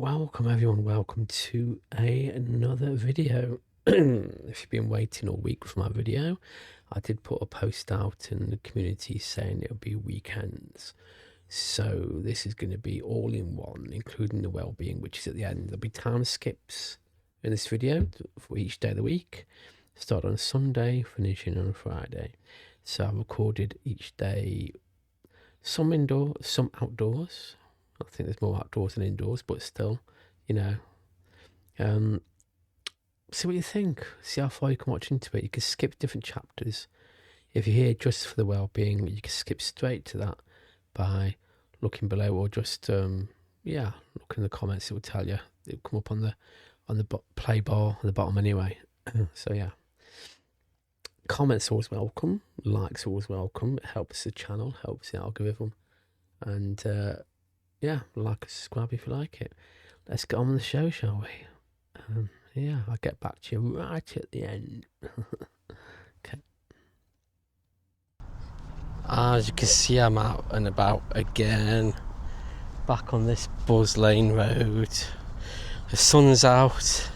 Welcome everyone, welcome to another video. If you've been waiting all week for my video, I did put a post out in the community saying it'll be weekends. So this is going to be all in one, including the well-being, which is at the end. There'll be time skips in this video for each day of the week. Start on a Sunday, finishing on a Friday. So I've recorded each day, some indoor, some outdoors. I think there's more outdoors than indoors, but still, you know, see what you think. See how far you can watch into it. You can skip different chapters. If you're here just for the well-being, you can skip straight to that by looking below, or just look in the comments. It will tell you. It will come up on the play bar at the bottom anyway. So yeah, comments always welcome. Likes always welcome. It helps the channel, helps the algorithm, and yeah, like and subscribe if you like it. Let's get on with the show, shall we? Yeah, I'll get back to you right at the end. Okay. As you can see, I'm out and about again. Back on this Buzz Lane road. The sun's out.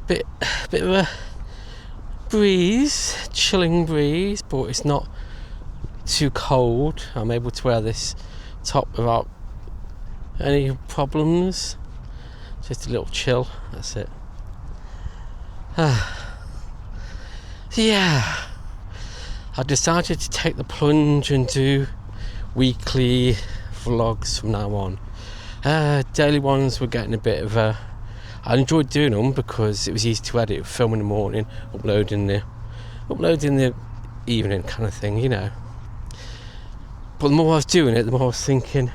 Bit of a breeze, chilling breeze, but it's not too cold. I'm able to wear this top without any problems. Just a little chill, that's it. Yeah, I decided to take the plunge and do weekly vlogs from now on. Daily ones were getting a bit of a... I enjoyed doing them because it was easy to edit, film in the morning, upload in the evening kind of thing, you know. But the more I was doing it, the more I was thinking,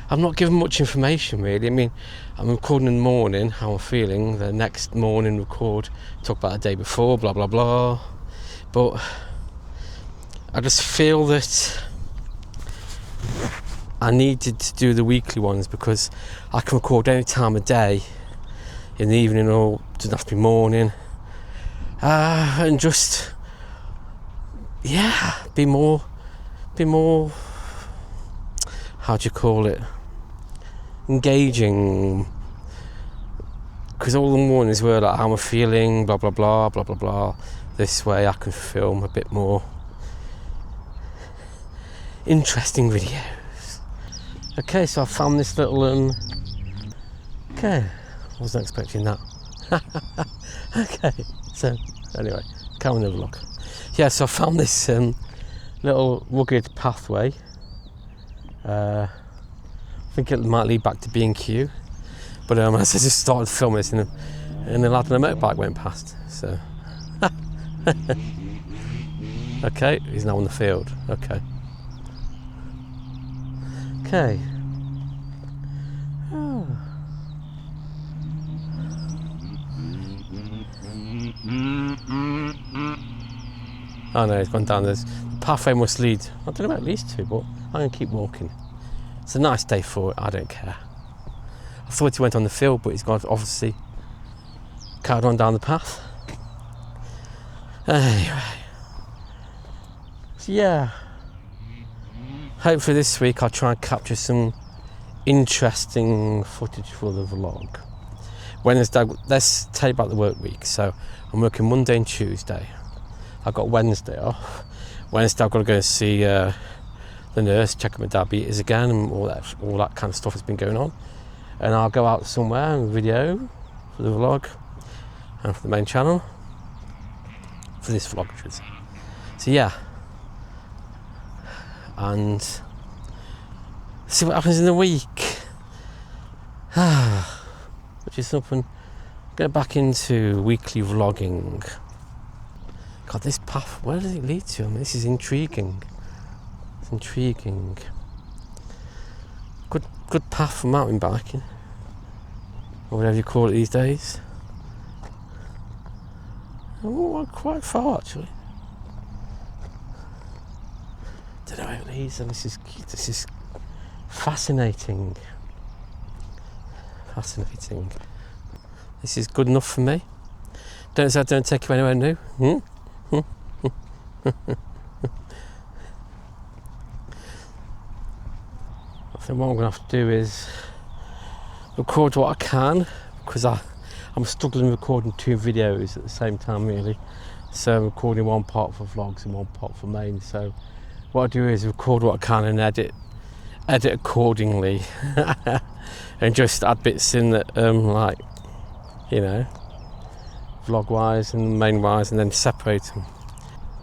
I'm not giving much information really. I mean, I'm recording in the morning, how I'm feeling, the next morning talk about the day before, blah blah blah. But I just feel that I needed to do the weekly ones because I can record any time of day, in the evening or doesn't have to be morning, and just be more, how do you call it, engaging, because all the mornings were like how I'm feeling, blah blah blah blah blah blah. This way I can film a bit more interesting videos. Okay, so I found this little okay, I wasn't expecting that. Okay, so anyway, come on, have a look. Yeah, so I found this little rugged pathway. I think it might lead back to B&Q, but as I just started filming this, and the lad on a motorbike went past. So, okay, he's now on the field. Okay. Okay. Oh. Oh no, he's gone down. The pathway must lead, I don't know about at least two, but I'm going to keep walking. It's a nice day for it, I don't care. I thought he went on the field, but he's gone, obviously carried on down the path. Anyway. So yeah. Hopefully this week I'll try and capture some interesting footage for the vlog. Wednesday, let's tell you about the work week. So I'm working Monday and Tuesday. I've got Wednesday off. Wednesday I've got to go and see the nurse, check my diabetes again, and all that kind of stuff has been going on. And I'll go out somewhere and video for the vlog and for the main channel. For this vlog, I should say. So yeah. And see what happens in the week. Which is something, get back into weekly vlogging. God, this path, where does it lead to? I mean, this is intriguing. It's intriguing. Good path for mountain biking, or whatever you call it these days. Oh, quite far actually. Don't know where it leads, and this is fascinating. Fascinating. This is good enough for me. Don't say I don't take you anywhere new. I think what I'm going to have to do is record what I can, because I'm struggling recording 2 videos at the same time really. So I'm recording one part for vlogs and one part for main. So what I do is record what I can and edit accordingly and just add bits in that like, you know, vlog wise and main wise, and then separate them.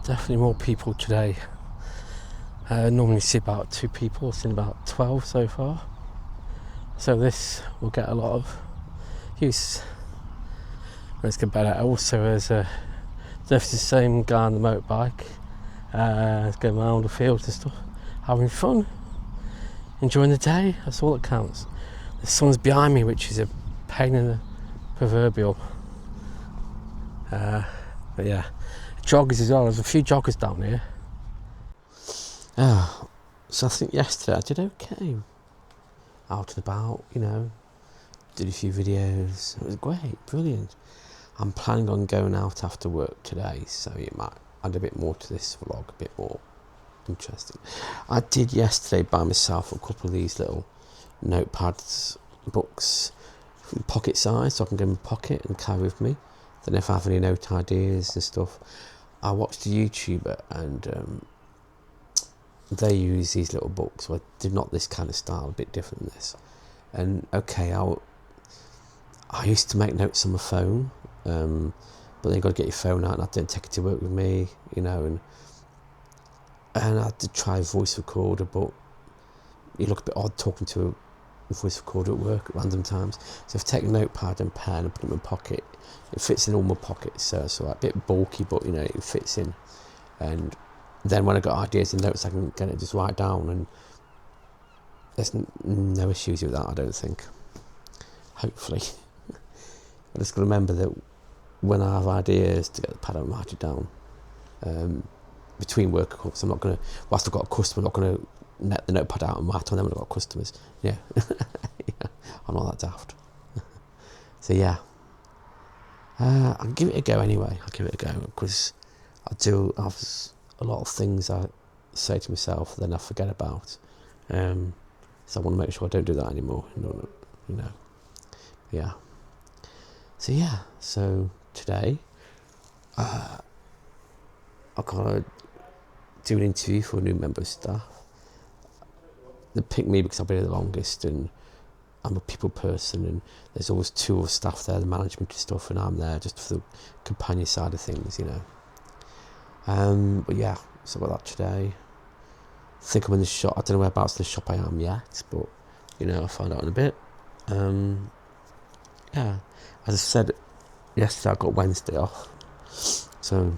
Definitely more people today. Normally see about 2 people, I've seen about 12 so far. So this will get a lot of use. Let's get better. Also, there's the same guy on the motorbike. He's going around the fields and stuff, having fun, enjoying the day. That's all that counts. The sun's behind me, which is a pain in the proverbial. But yeah, joggers as well. There's a few joggers down here. So I think yesterday I did okay. Out and about, you know, did a few videos. It was great, brilliant. I'm planning on going out after work today, so it might add a bit more to this vlog, a bit more interesting. I did yesterday buy myself a couple of these little notepads, books, pocket size, so I can go in my pocket and carry with me. Then if I have any note ideas and stuff. I watched a YouTuber and they use these little books. Well, they're not this kind of style, a bit different than this. And okay, I used to make notes on my phone, but then you got to get your phone out, and I didn't take it to work with me, you know, and I had to try voice recorder, but you look a bit odd talking to a voice recorder at work at random times. So I've taken a notepad and pen and put it in my pocket. It fits in all my pockets, so it's a bit bulky, but you know, it fits in. And then when I got ideas and notes, I can get it just write down, and there's no issues with that, I don't think. Hopefully. I just got to remember that when I have ideas, to get the pad out and write it down. Between work calls, I'm not going to, whilst I've got a customer, I'm not going to net the notepad out and write on them when I've got customers. Yeah. Yeah. I'm not that daft. So yeah. I'll give it a go anyway. I'll give it a go, because I do have a lot of things I say to myself then I forget about. So I want to make sure I don't do that anymore. You know. Yeah. So yeah. So today, I've got to do an interview for a new member of staff. They picked me because I've been here the longest, and I'm a people person, and there's always 2 of staff there, the management and stuff, and I'm there just for the companion side of things, you know. But yeah, so about that today. I think I'm in the shop. I don't know whereabouts in the shop I am yet, but you know, I'll find out in a bit. Yeah, as I said yesterday, I got Wednesday off, so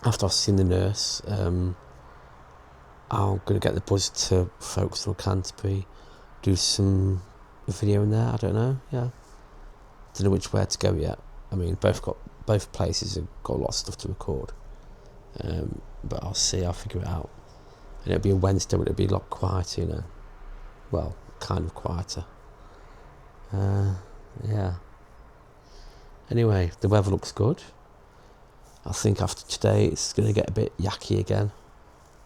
after I've seen the nurse, I'm going to get the buzz to Folkestone or Canterbury, do some video in there. I don't know. Yeah, don't know where to go yet. I mean, both places have got a lot of stuff to record, but I'll see. I'll figure it out. And it'll be a Wednesday, but it'll be a lot quieter, you know. Well, kind of quieter. Yeah. Anyway, the weather looks good. I think after today it's going to get a bit yucky again.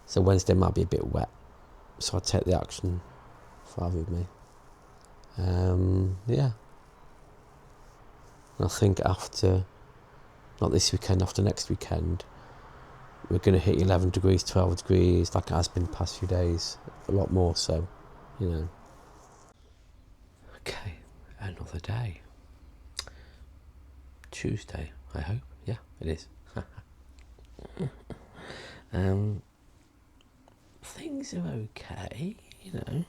So Wednesday might be a bit wet. So I'll take the action further with me. Yeah. And I think after, not this weekend, after next weekend, we're going to hit 11 degrees, 12 degrees, like it has been the past few days. A lot more so, you know. Okay, another day. Tuesday, I hope. Yeah, it is. Things are okay, you know.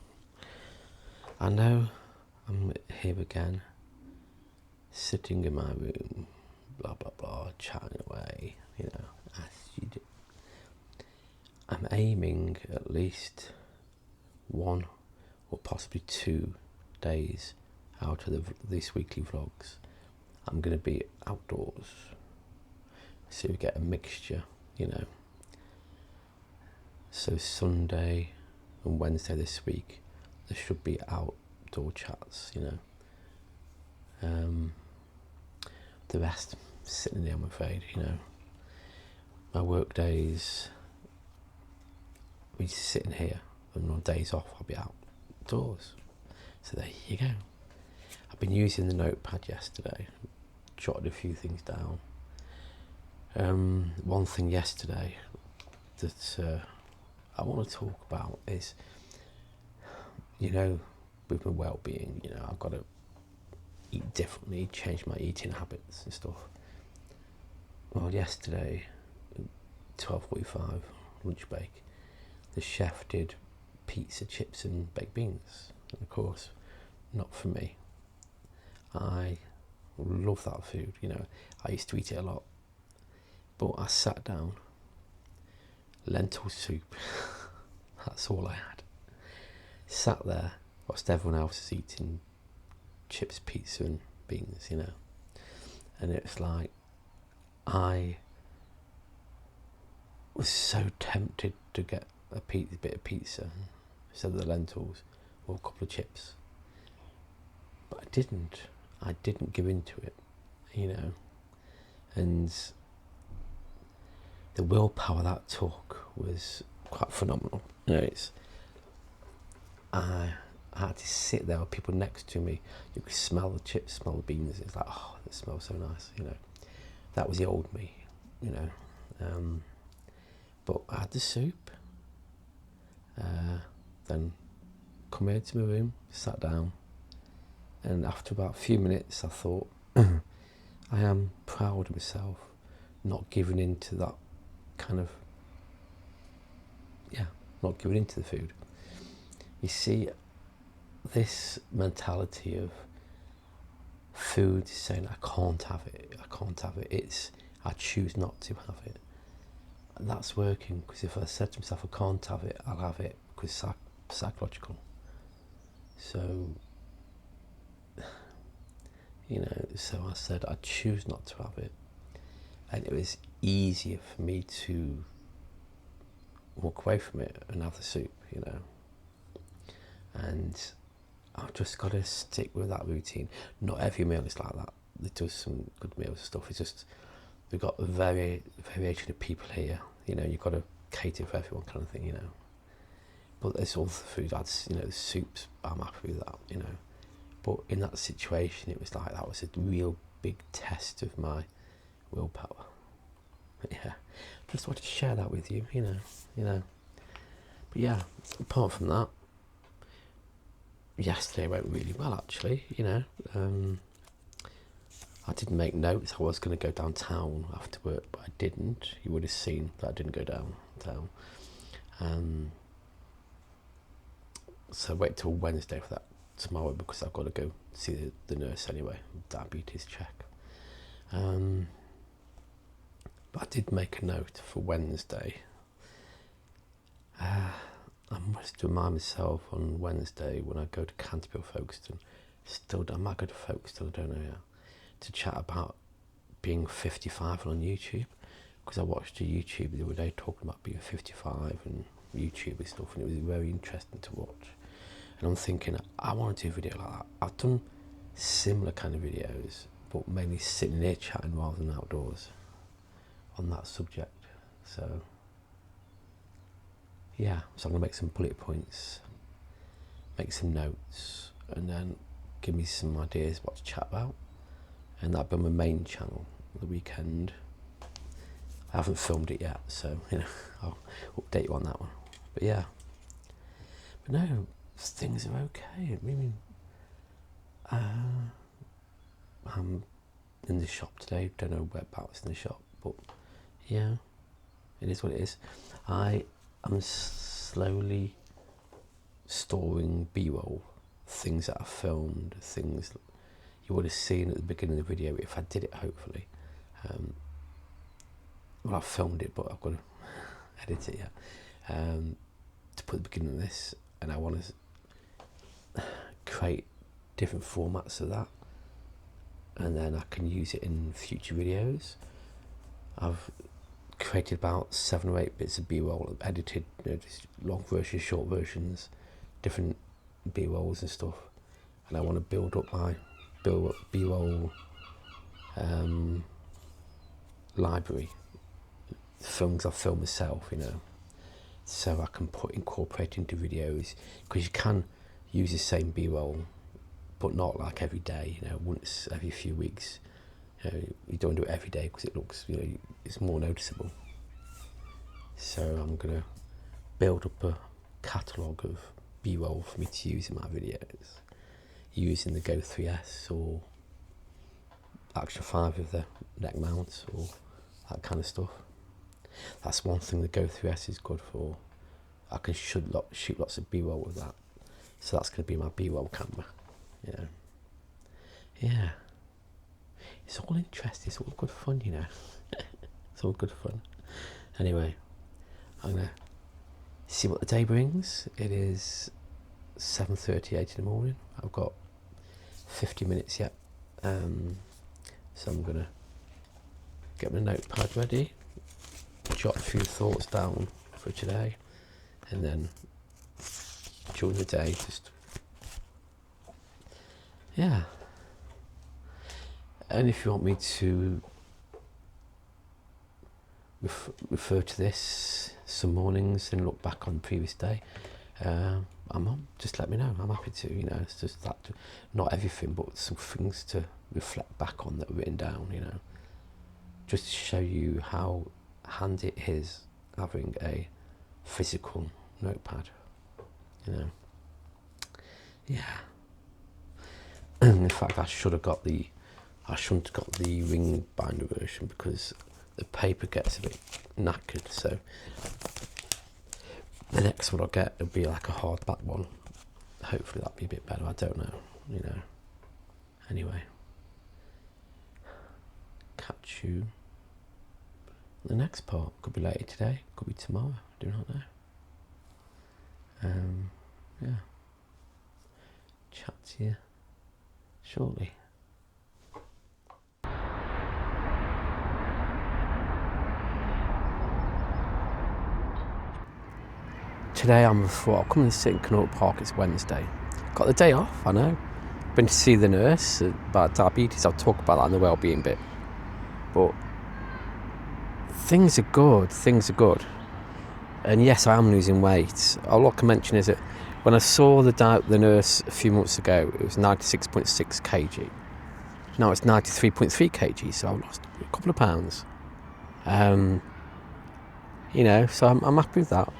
I know I'm here again, sitting in my room, blah blah blah, chatting away, you know, as you do. I'm aiming at least 1 or possibly 2 days out of these weekly vlogs. I'm going to be outdoors, so we get a mixture, you know. So Sunday and Wednesday this week, there should be outdoor chats, you know. The rest, sitting there, I'm afraid, you know. My work days, we sitting here, and on days off, I'll be out outdoors. So there you go. I've been using the notepad yesterday, jotted a few things down. One thing yesterday that I want to talk about is, with my well-being, I've got to eat differently, change my eating habits and stuff. Well, yesterday, 12:45, lunch break, the chef did pizza, chips and baked beans. And of course, not for me. I love that food, I used to eat it a lot. But I sat down, lentil soup, that's all I had. Sat there whilst everyone else is eating chips, pizza and beans, And it's like, I was so tempted to get a bit of pizza instead of the lentils or a couple of chips. But I didn't give in to it, And the willpower that took was quite phenomenal. I had to sit there with people next to me. You could smell the chips, smell the beans. It's like, oh, it smells so nice, That was the old me, But I had the soup. Then come into my room, sat down, and after about a few minutes, I thought, I am proud of myself, not giving in to that kind of, not giving in to the food. You see, this mentality of food saying I can't have it, it's I choose not to have it. And that's working, because if I said to myself I can't have it, I'll have it, because it's psychological. So, so I said I choose not to have it. And it was easier for me to walk away from it and have the soup, And I've just got to stick with that routine. Not every meal is like that. There does some good meals and stuff. It's just, we've got a variation of people here. You've got to cater for everyone kind of thing, But there's all the food, the soups, I'm happy with that, But in that situation, it was like, that was a real big test of my willpower. Yeah, just wanted to share that with you, But yeah, apart from that, yesterday went really well, actually, I didn't make notes. I was going to go downtown after work, but I didn't. You would have seen that I didn't go downtown. So wait till Wednesday for that tomorrow, because I've got to go see the nurse anyway, diabetes check. But I did make a note for Wednesday. I must remind myself on Wednesday when I go to Canterbury, Folkestone. I might go to Folkestone, I don't know yet, to chat about being 55 on YouTube, because I watched a YouTube the other day talking about being 55 and YouTube and stuff, and it was very interesting to watch. And I'm thinking, I want to do a video like that. I've done similar kind of videos, but mainly sitting here chatting rather than outdoors on that subject. So yeah, so I'm going to make some bullet points, make some notes, and then give me some ideas what to chat about. And that'll be my main channel the weekend. I haven't filmed it yet, so I'll update you on that one. But yeah, but no, things are okay. I mean, I'm in the shop today. Don't know whereabouts in the shop, but yeah, it is what it is. I am slowly storing B-roll, things that I filmed, things you would have seen at the beginning of the video if I did it, hopefully. Well, I've filmed it, but I've got to edit it yet, to put at the beginning of this, and I want to create different formats of that, and then I can use it in future videos. I've created about 7 or 8 bits of B-roll, I've edited, just long versions, short versions, different B-rolls and stuff, and I want to build up my B-roll library, films I film myself, so I can incorporate into videos, because you can use the same B-roll, but not like every day, you know, once every few weeks. You know, you don't do it every day because it looks, you know, it's more noticeable. So I'm going to build up a catalogue of B-roll for me to use in my videos, using the Go 3S or Action 5 of the neck mounts or that kind of stuff. That's one thing the Go 3S is good for. I can shoot lots of B-roll with that. So that's going to be my B-roll camera. Yeah. It's all interesting. It's all good fun, you know. It's all good fun. Anyway, I'm going to see what the day brings. It is 7:38 in the morning. I've got 50 minutes yet. So I'm going to get my notepad ready, jot a few thoughts down for today, and then during the day just, yeah. And if you want me to refer to this some mornings and look back on the previous day, I'm on. Just let me know. I'm happy to, you know. It's just that, not everything, but some things to reflect back on that are written down, you know. Just to show you how handy it is having a physical notepad, you know. Yeah. In fact, I shouldn't have got the ring binder version because the paper gets a bit knackered. So the next one I'll get will be like a hardback one. Hopefully that'll be a bit better. I don't know, you know. Anyway, catch you in the next part. Could be later today, could be tomorrow. I do not know. Yeah. Chat to you shortly. Today I'll come and sit in Connaught Park. It's Wednesday. Got the day off, I know. Been to see the nurse about diabetes. I'll talk about that in the wellbeing bit. But things are good. And yes, I am losing weight. All I can mention is that when I saw the nurse a few months ago, it was 96.6 kg. Now it's 93.3 kg, so I've lost a couple of pounds. You know, so I'm happy with that.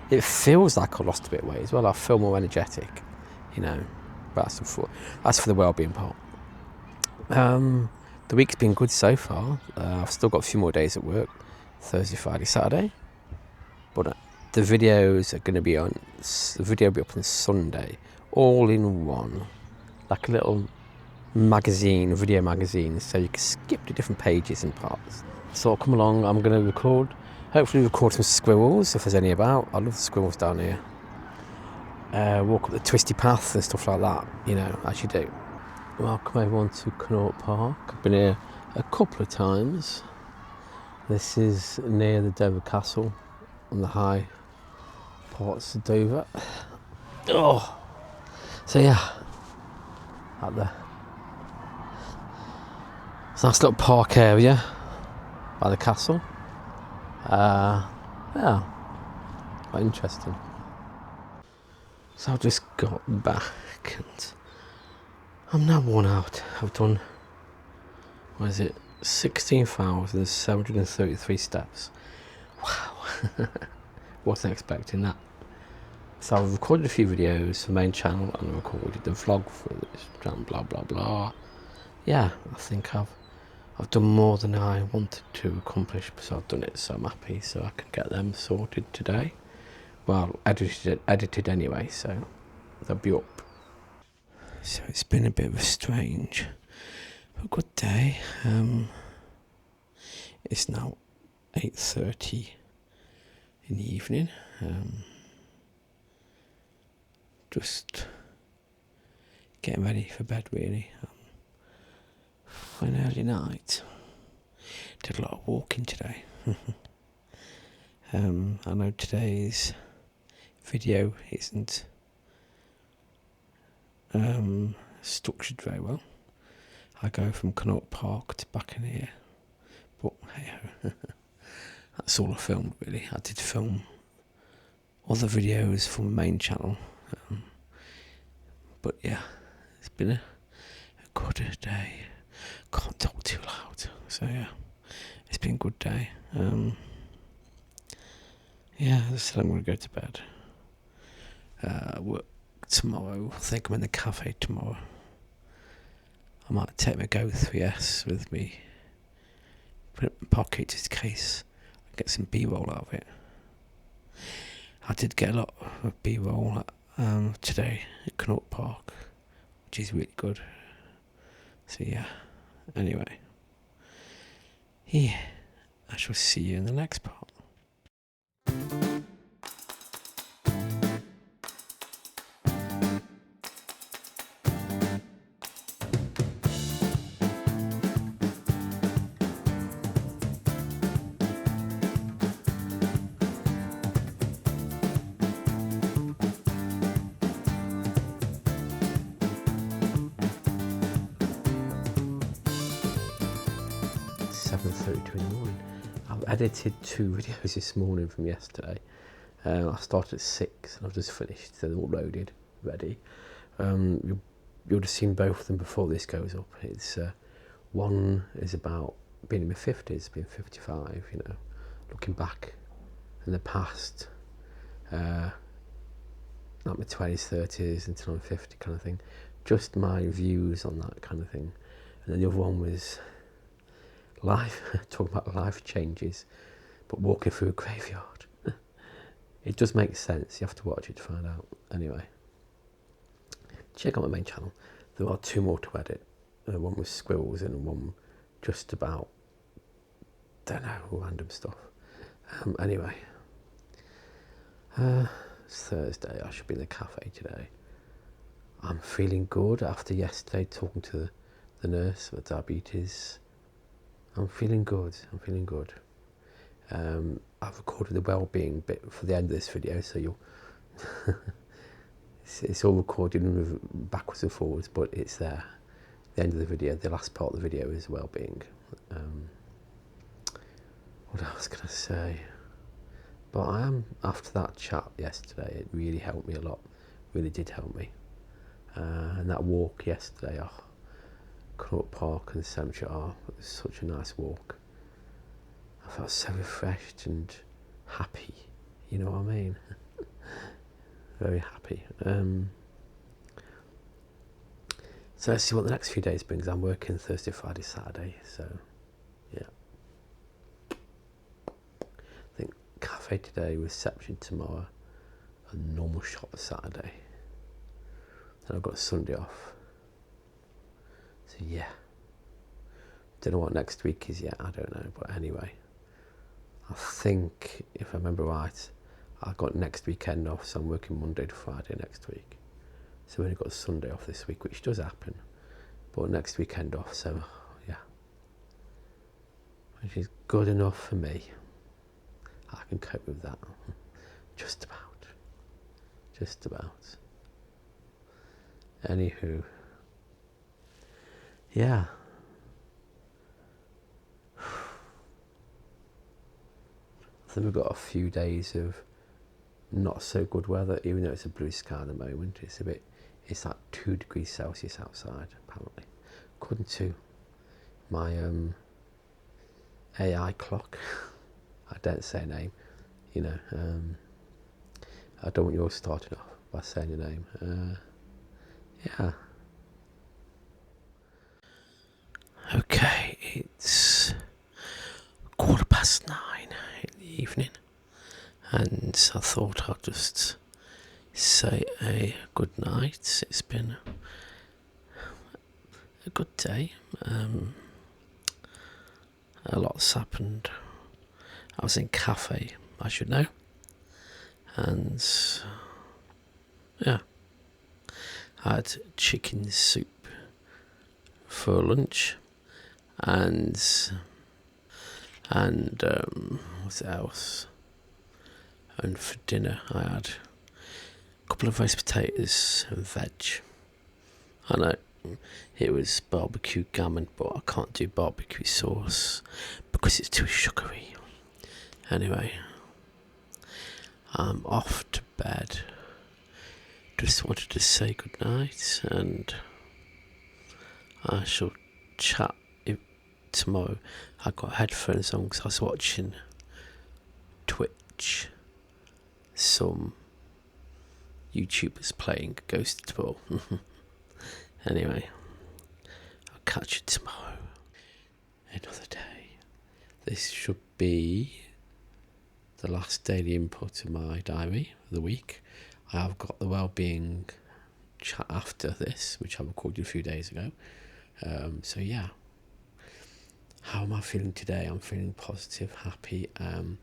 It feels like I lost a bit of weight as well. I feel more energetic, you know. But that's for the wellbeing part. The week's been good so far. I've still got a few more days at work, Thursday, Friday, Saturday. But the videos are going to be on. The video will be up on Sunday, all in one, like a little magazine, video magazine. So you can skip to different pages and parts. So I'll come along. I'm going to hopefully record some squirrels if there's any about. I love the squirrels down here. Walk up the twisty path and stuff like that, you know, as you do. Welcome everyone to Connaught Park. I've been here a couple of times. This is near the Dover Castle on the high parts of Dover. Oh, so yeah, out there. It's a nice little park area by the castle. Yeah, quite interesting. So I've just got back and I'm now worn out. I've done, 16,733 steps. Wow. Wasn't expecting that. So I've recorded a few videos for the main channel and I recorded the vlog for this channel, blah blah blah. Yeah, I think I've done more than I wanted to accomplish, so I've done it, so I'm happy, so I can get them sorted today. Well, edited anyway, so they'll be up. So it's been a bit of a good day. It's now 8:30 in the evening. Just getting ready for bed, really. For an early night. Did a lot of walking today. I know today's video isn't structured very well. I go from Connaught Park to back in here, but hey, that's all I filmed really. I did film other videos from the main channel, But yeah, it's been a good day. Can't talk too loud. So yeah, it's been a good day. Yeah, as I said, I'm going to go to bed. Work tomorrow. I think I'm in the cafe tomorrow. I might take my Go 3S with me. Put it in my pocket just in case I get some B-roll out of it. I did get a lot of B-roll today at Connaught Park, which is really good. So yeah, anyway. Yeah, I shall see you in the next part. In the morning. I've edited 2 videos this morning from yesterday. I started at 6 and I've just finished. They're all loaded, ready. You'll have seen both of them before this goes up. It's one is about being in my 50s, being 55, looking back in the past, not my 20s, 30s until I'm 50 kind of thing. Just my views on that kind of thing. And then the other one was life, talking about life changes, but walking through a graveyard. It does make sense. You have to watch it to find out. Anyway, check out my main channel. There are 2 more to edit. One with squirrels and one just about, don't know, random stuff. Anyway, it's Thursday. I should be in the cafe today. I'm feeling good after yesterday talking to the nurse with diabetes. I'm feeling good. I've recorded the well-being bit for the end of this video, so you'll it's all recorded backwards and forwards, but it's there. The end of the video, the last part of the video is well-being. What else can I say? But I am, after that chat yesterday, it really helped me a lot. Really did help me. And that walk yesterday, Connaught Park and Cemetery, it was such a nice walk. I felt so refreshed and happy, you know what I mean? Very happy. So let's see what the next few days brings. I'm working Thursday, Friday, Saturday, so yeah. I think cafe today, reception tomorrow, and normal shop Saturday. Then I've got Sunday off. So yeah, don't know what next week is yet, I don't know, but anyway, I think, if I remember right, I've got next weekend off, so I'm working Monday to Friday next week. So we've only got Sunday off this week, which does happen, but next weekend off, so yeah, which is good enough for me. I can cope with that, just about. Anywho, yeah. I think we've got a few days of not so good weather, even though it's a blue sky at the moment. It's like 2 degrees Celsius outside, apparently. According to my AI clock. I don't say a name, I don't want yours starting off by saying your name. Yeah. Okay, it's 9:15 in the evening, and I thought I'd just say a good night. It's been a good day. A lot's happened. I was in cafe, I should know, and yeah, I had chicken soup for lunch, and what else? And for dinner, I had a couple of roast potatoes and veg. I know it was barbecue gammon, but I can't do barbecue sauce because it's too sugary. Anyway, I'm off to bed just wanted to say good night, and I shall chat tomorrow. I got headphones on because I was watching Twitch some YouTubers playing Ghost Ball. Anyway, I'll catch you tomorrow. Another day. This should be the last daily input of my diary of the week. I have got the Wellbeing Chat after this, which I recorded a few days ago. So yeah. How am I feeling today? I'm feeling positive, happy. I'm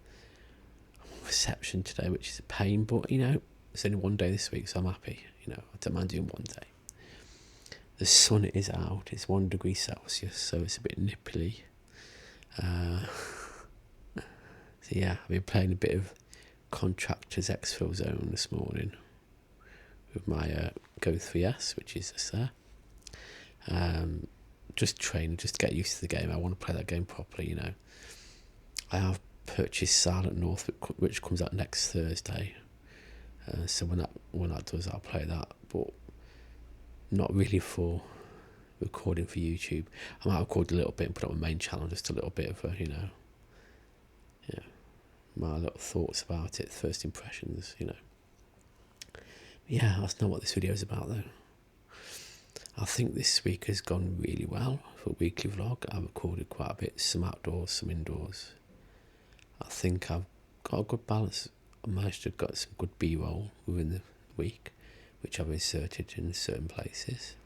on reception today, which is a pain, but it's only one day this week, so I'm happy. I don't mind doing one day. The sun is out. It's 1 degree Celsius, so it's a bit nipply. So yeah, I've been playing a bit of Contractors Exfil Zone this morning with my Go 3S, which is just there. Just training, just to get used to the game. I want to play that game properly. I have purchased Silent North, which comes out next Thursday. So when that does, I'll play that, but not really for recording for YouTube. I might record a little bit and put it on my main channel, just a little bit of my little thoughts about it, first impressions. Yeah, that's not what this video is about though. I think this week has gone really well for a weekly vlog. I recorded quite a bit, some outdoors, some indoors. I think I've got a good balance. I managed to get some good B-roll within the week, which I've inserted in certain places.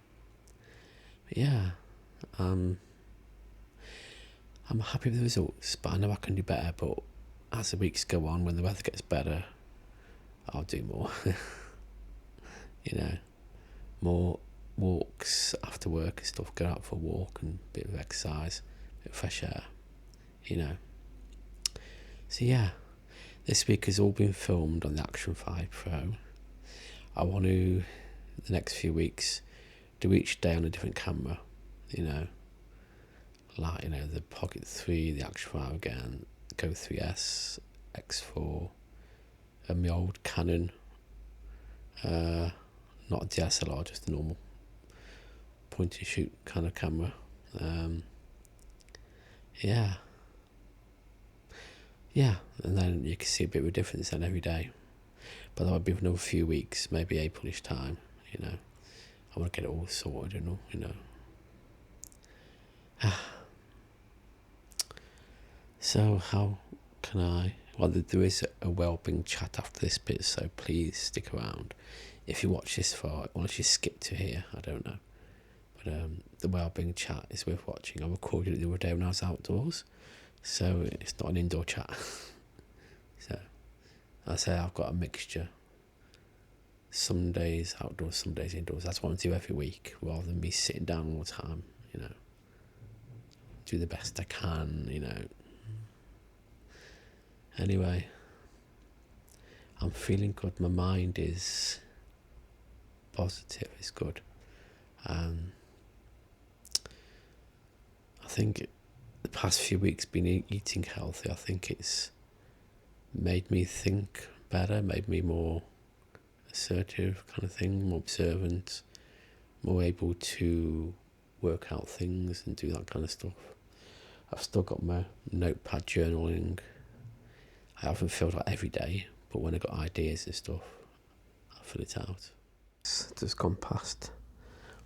But yeah, I'm happy with the results, but I know I can do better. But as the weeks go on, when the weather gets better, I'll do more. More walks after work and stuff, go out for a walk and a bit of exercise, a bit of fresh air, So yeah, this week has all been filmed on the Action 5 Pro. I want to, the next few weeks, do each day on a different camera, like, the Pocket 3, the Action 5 again, Go 3S, X4, and my old Canon, not a DSLR, just a normal point and shoot kind of camera. Yeah, and then you can see a bit of a difference then every day. But that might be for another few weeks, maybe Aprilish time. I want to get it all sorted, So how can I? Well, there is a Wellbeing Chat after this bit, so please stick around. If you watch this far, unless you skip to here, I don't know. But the Wellbeing Chat is worth watching. I recorded it the other day when I was outdoors, so it's not an indoor chat. So I say I've got a mixture. Some days outdoors, some days indoors. That's what I do every week, rather than me sitting down all the time. Do the best I can. Anyway, I'm feeling good. My mind is positive. It's good. I think the past few weeks been eating healthy. I think it's made me think better, made me more assertive kind of thing, more observant, more able to work out things and do that kind of stuff. I've still got my notepad journaling. I haven't filled out every day, but when I got ideas and stuff, I fill it out. It's just gone past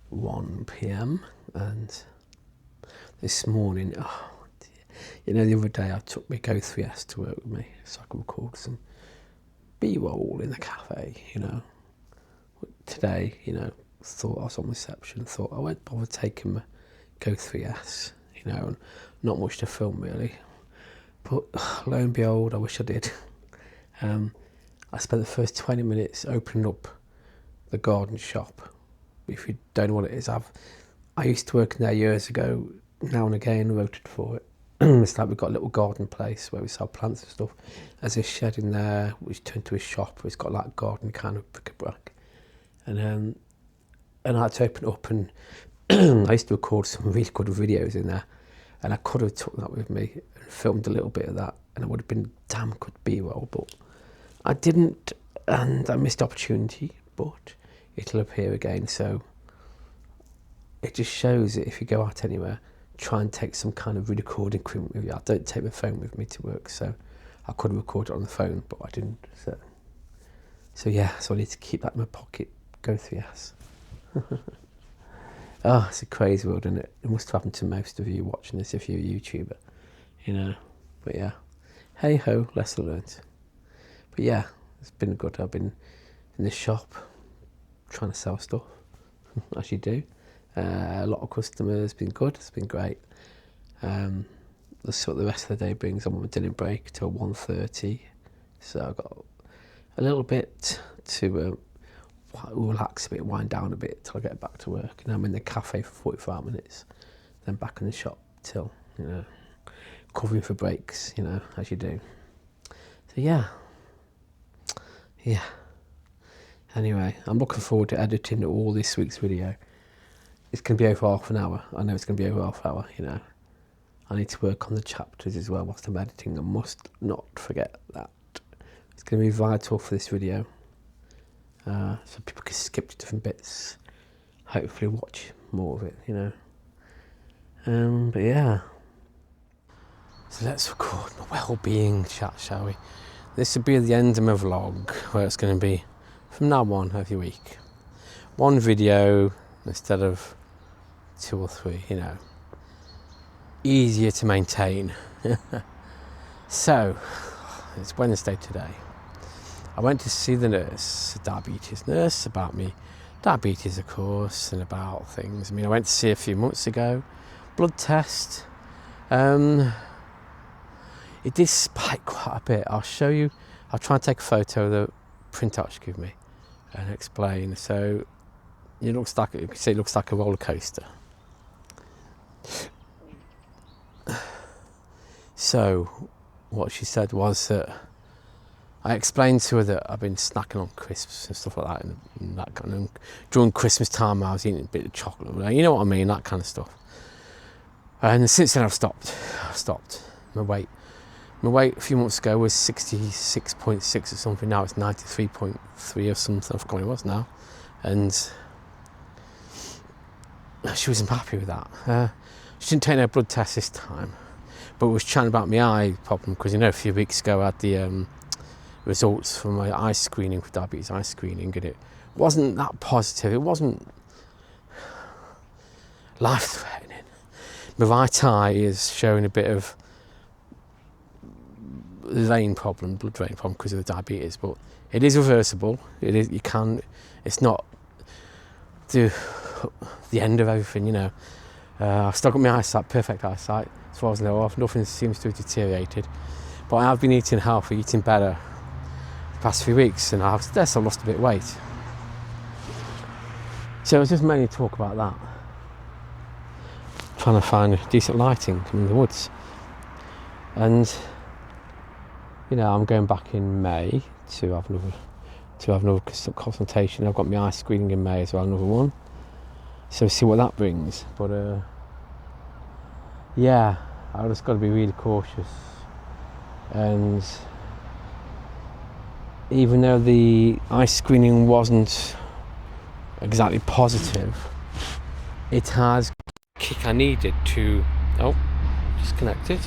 1 p.m. and this morning, the other day I took my Go 3S to work with me so I could record some B-roll in the cafe, Today, thought I was on reception, thought I won't bother taking my Go 3S, and not much to film really. But lo and behold, I wish I did. I spent the first 20 minutes opening up the garden shop. If you don't know what it is, I used to work in there years ago. Now and again, voted for it. It's like we've got a little garden place where we sell plants and stuff. There's a shed in there which turned to a shop where it's got like garden kind of bric-a-brac. And I had to open it up, and I used to record some really good videos in there, and I could have took that with me and filmed a little bit of that, and it would have been damn good B-roll, but I didn't, and I missed the opportunity. But it'll appear again. So it just shows that if you go out anywhere, try and take some kind of recording equipment with you. I don't take my phone with me to work, so I could record it on the phone, but I didn't. So yeah, so I need to keep that in my pocket. Go 3S. Oh, it's a crazy world, isn't it? It must have happened to most of you watching this if you're a YouTuber, you know. But yeah, hey ho, lesson learned. But yeah, it's been good. I've been in the shop trying to sell stuff, as you do. A lot of customers, been good, it's been great. Let's see what the rest of the day brings. I'm on a dinner break till 1:30, so I've got a little bit to relax a bit, wind down a bit till I get back to work. And I'm in the cafe for 45 minutes, then back in the shop till, covering for breaks, as you do. So yeah. Anyway, I'm looking forward to editing all this week's video. It's going to be over half an hour. I know it's going to be over half an hour, I need to work on the chapters as well whilst I'm editing. I must not forget that. It's going to be vital for this video. So people can skip to different bits. Hopefully watch more of it, But yeah. So let's record my wellbeing chat, shall we? This will be the end of my vlog, where it's going to be, from now on, every week. One video instead of 2 or 3, Easier to maintain. So, it's Wednesday today. I went to see the nurse, a diabetes nurse, about me diabetes, of course, and about things. I went to see her a few months ago. Blood test. It did spike quite a bit. I'll show you. I'll try and take a photo of the printout she gave me and explain. So it looks like a roller coaster. So what she said was that I explained to her that I've been snacking on crisps and stuff like that, and that kind of, during Christmas time I was eating a bit of chocolate, you know what I mean, that kind of stuff. And since then I've stopped. My weight a few months ago was 66.6 or something. Now it's 93.3 or something. I forgot what it was now. And she wasn't happy with that. She didn't take no blood test this time, but was chatting about my eye problem, because a few weeks ago I had the results from my eye screening, for diabetes eye screening, and it wasn't that positive. It wasn't life-threatening. My right eye is showing a bit of blood drain problem because of the diabetes, but it is reversible. It is. It's not the end of everything. I've still got my eyesight, perfect eyesight, as far as I know of. Nothing seems to have deteriorated, but I have been eating healthy, eating better the past few weeks, and I've lost a bit of weight. So it was just mainly talk about that. Trying to find decent lighting in the woods, and I'm going back in May to have another consultation. I've got my eye screening in May as well, another one. So see what that brings. But I just got to be really cautious. And even though the eye screening wasn't exactly positive, it has kick I needed to. Oh, disconnected.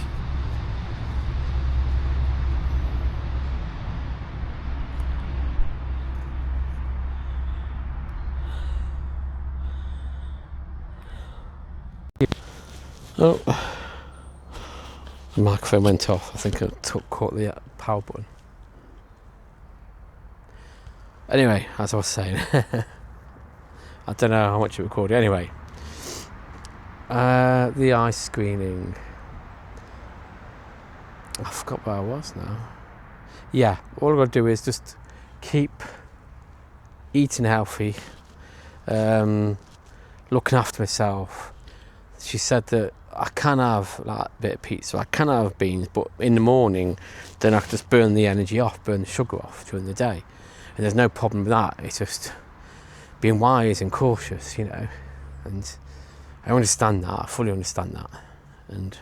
Oh, the microphone went off. I think I caught the power button. Anyway, as I was saying, I don't know how much it recorded. Anyway, the eye screening. I forgot where I was now. Yeah, all I've got to do is just keep eating healthy, looking after myself. She said that I can have like a bit of pizza, I can have beans, but in the morning, then I can just burn the energy off, burn the sugar off during the day. And there's no problem with that. It's just being wise and cautious, and I understand that, I fully understand that. And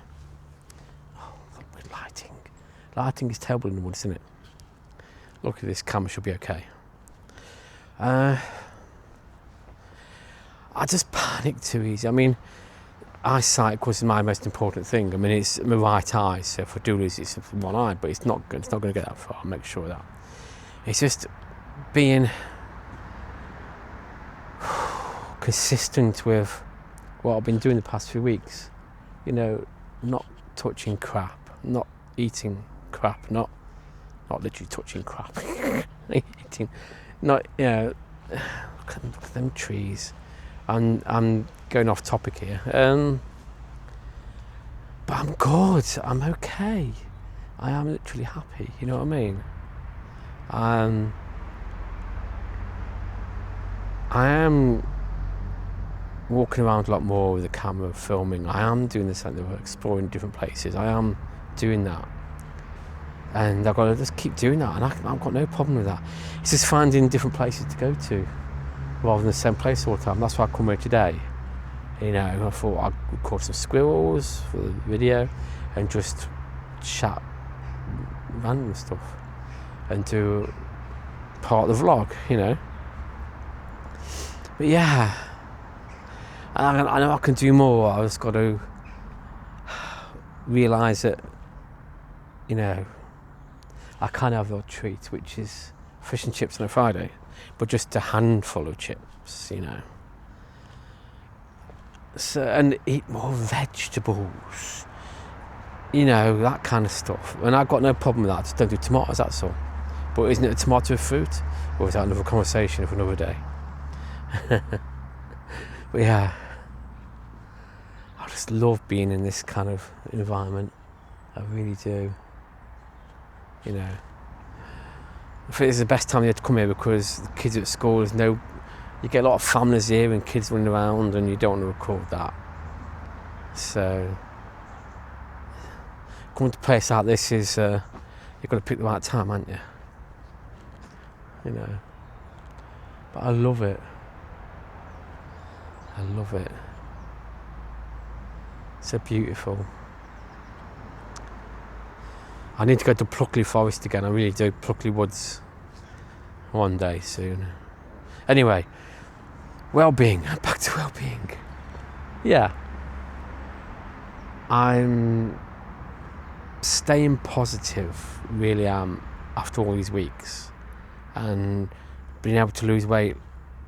lighting is terrible in the woods, isn't it? Luckily this camera should be okay. I just panic too easy. I mean, eyesight, of course, is my most important thing. I mean, it's my right eye, so if I do lose it, it's one eye, but it's not going to get that far. I'll make sure of that. It's just being consistent with what I've been doing the past few weeks. You know, not touching crap, not eating crap, not literally touching crap, eating, not, you know, look at them trees. I'm going off topic here, but I'm good, I'm okay, I am literally happy, you know what I mean? I am walking around a lot more with the camera, filming. I am doing this, exploring different places. I am doing that, and I've got to just keep doing that, and I've got no problem with that. It's just finding different places to go to rather than the same place all the time. That's why I come here today. You know, I thought I'd record some squirrels for the video and just chat random stuff and do part of the vlog, you know. But yeah, I know I can do more. I just got to realise that, you know, I can have a treat, which is fish and chips on a Friday, but just a handful of chips, you know. So, and eat more vegetables, you know, that kind of stuff. And I've got no problem with that. I just don't do tomatoes, that's all. But isn't it a tomato fruit? Or is that another conversation for another day? But yeah, I just love being in this kind of environment. I really do. You know, I think it's the best time of year to come here because the kids are at school. You get a lot of families here and kids running around, and you don't want to record that. So coming to a place like this is you've got to pick the right time, haven't you? You know, but I love it. I love it. So beautiful. I need to go to Pluckley Forest again. I really do. Pluckley Woods one day soon. Anyway, well-being. Back to well-being. Yeah. I'm staying positive, really am, after all these weeks. And being able to lose weight,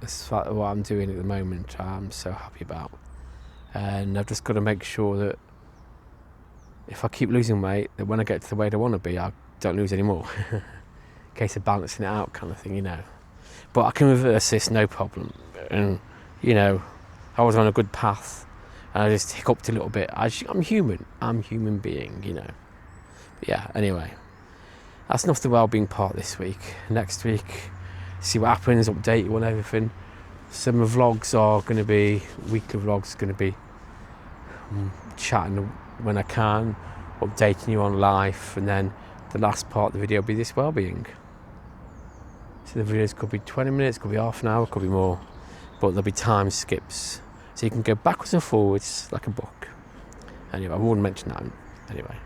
that's what I'm doing at the moment, I'm so happy about. And I've just got to make sure that if I keep losing weight, that when I get to the weight I want to be, I don't lose any more. In case of balancing it out kind of thing, you know. But I can reverse this, no problem. And, you know, I was on a good path, and I just hiccuped a little bit. I'm human. I'm a human being, you know. But yeah, anyway. That's enough of the wellbeing part this week. Next week, see what happens, update you on everything. Some of the vlogs are going to be, weekly vlogs going to be chatting when I can, updating you on life, and then the last part of the video will be this wellbeing. So the videos could be 20 minutes, could be half an hour, could be more, but there'll be time skips, so you can go backwards and forwards like a book. Anyway, I wouldn't mention that anyway.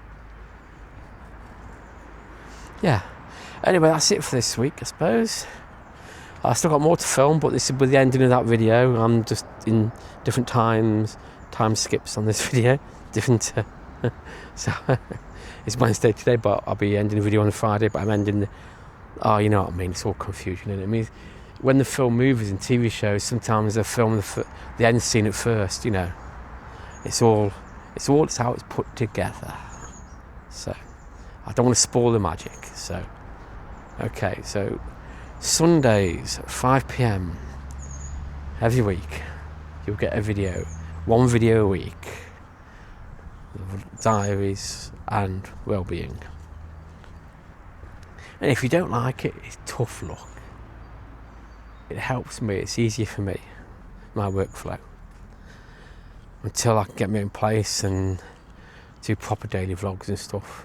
Yeah, anyway, that's it for this week, I suppose. I still got more to film, but this is with the ending of that video. I'm just in different time skips on this video. Different. So it's Wednesday today, but I'll be ending the video on Friday. But I'm ending the. Oh, you know what I mean? It's all confusion, isn't it? I mean, when they film movies and TV shows, sometimes they film the end scene at first. You know, it's how it's put together. So I don't want to spoil the magic. So okay, so. Sundays, 5 p.m. every week, you'll get a video, one video a week, diaries and well-being. And if you don't like it, it's tough luck. It helps me, it's easier for me, my workflow, until I can get me in place and do proper daily vlogs and stuff.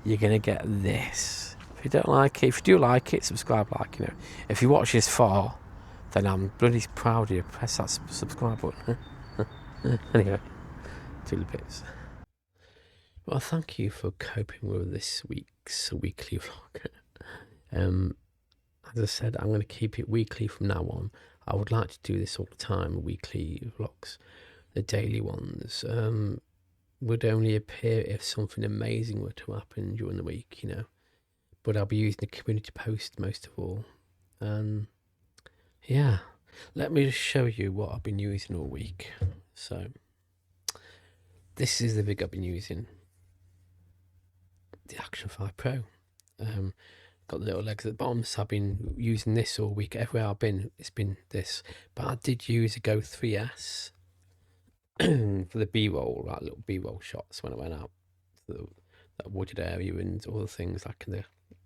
You're going to get this. If you don't like it, if you do like it, subscribe, you know. If you watch this far, then I'm bloody proud of you. Press that subscribe button. Anyway, do the bits. Well, thank you for coping with this week's weekly vlog. As I said, I'm going to keep it weekly from now on. I would like to do this all the time, weekly vlogs. The daily ones would only appear if something amazing were to happen during the week, you know. But I'll be using the community post most of all. Yeah, let me just show you what I've been using all week. So, this is the rig I've been using, the Action 5 Pro. Got the little legs at the bottom, so I've been using this all week. Everywhere I've been, it's been this. But I did use a Go 3S for the B-roll, like little B-roll shots when I went out to that wooded area and all the things like in the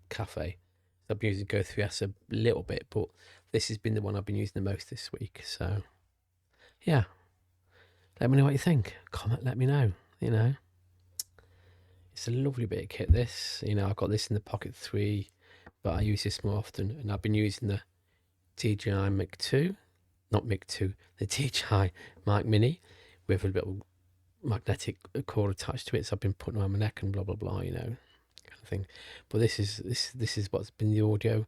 cafe. So I've been using Go 3S a little bit, but this has been the one I've been using the most this week. So, yeah. Let me know what you think. Comment, let me know, you know. It's a lovely bit of kit, this. You know, I've got this in the Pocket 3, but I use this more often. And I've been using the DJI Mic 2, not Mic 2, the DJI Mic Mini with a little magnetic cord attached to it. So I've been putting it on my neck and blah, blah, blah, you know, kind of thing. But this is what's been the audio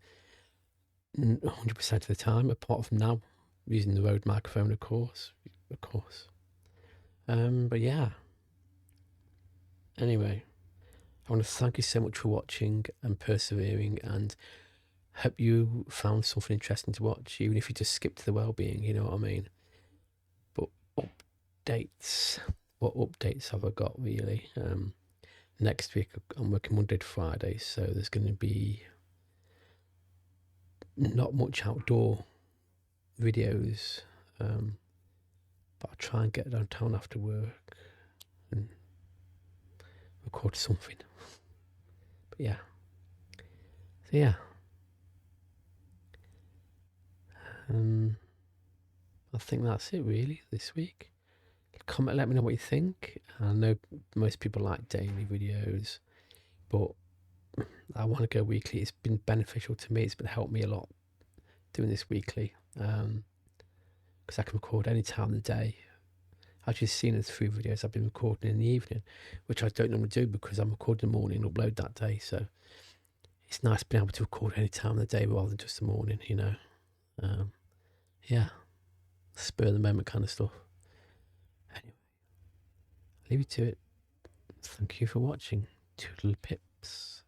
100% of the time, apart from now, using the Rode microphone, of course. But yeah. Anyway, I want to thank you so much for watching and persevering, and hope you found something interesting to watch, even if you just skipped to the well-being, you know what I mean. But updates, what updates have I got really? Next week I'm working Monday to Friday, so there's going to be not much outdoor videos, but I'll try and get downtown after work and record something. But yeah, so yeah, I think that's it really this week. Comment, let me know what you think. I know most people like daily videos, but I want to go weekly. It's been beneficial to me. It's been helped me a lot doing this weekly, because I can record any time of the day. As you've seen in the 3 videos I've been recording in the evening, which I don't normally do because I'm recording in the morning and upload that day. So it's nice being able to record any time of the day rather than just the morning, you know. Yeah, spur of the moment kind of stuff. Anyway, leave you to it. Thank you for watching. Toodle pips.